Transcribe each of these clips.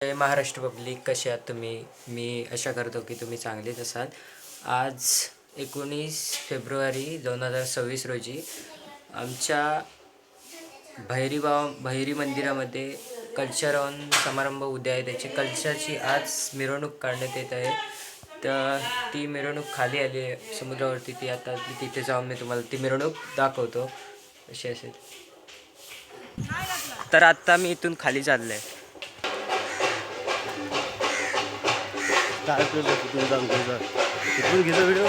जय Maharashtra public, कसे आहात तुम्ही? मी आशा करतो की तुम्ही चांगलेच असाल. आज 19 फेब्रुवारी 2026 रोजी आमच्या भैरी मंदिरामध्ये कल्चर ऑन समारंभ उद्या आहे. त्याची कल्चरची आज मिरवणूक काढण्यात येत आहे. तर ती मिरवणूक खाली आली आहे समुद्रावरती. आता तिथे जाऊन मी तुम्हाला ती मिरवणूक दाखवतो अशी असेल. तर आत्ता मी इथून खाली चाललो आहे. काय तिथून जाऊन घ्यायचा तिथून घ्यायचा व्हिडिओ.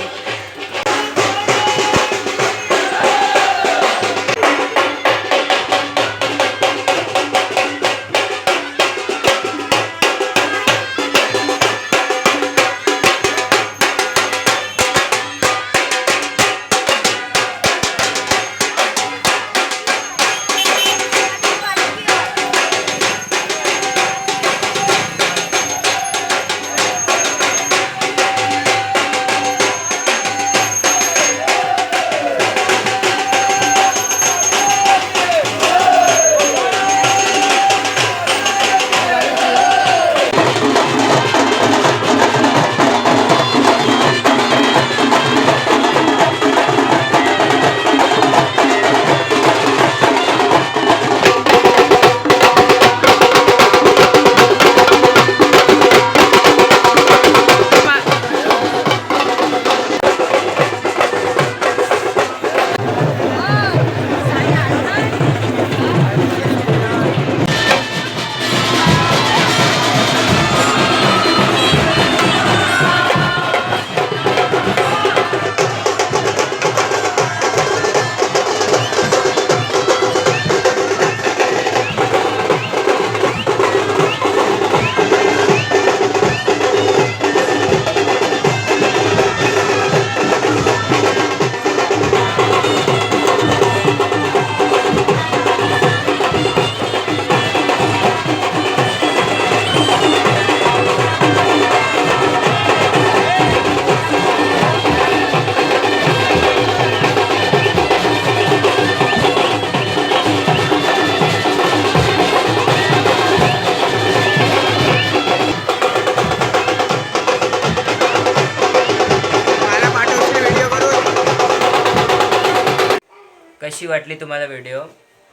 कशी वाटली तुम्हाला व्हिडिओ?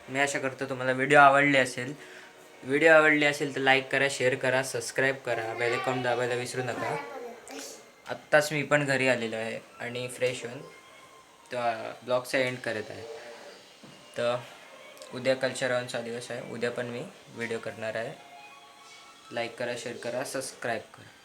मी आशा करतो तुम्हाला व्हिडिओ आवडली असेल तर लाईक करा, शेअर करा, सबस्क्राईब करा, बेल आयकॉन दाबायला विसरू नका. आत्ताच मी पण घरी आलेलो आहे आणि फ्रेश होऊन तर ब्लॉगचा एंड करत आहे. तर उद्या कल्चर ऑनचा दिवस आहे. उद्या पण मी व्हिडिओ करणार आहे. लाईक करा, शेअर करा, सबस्क्राईब करा.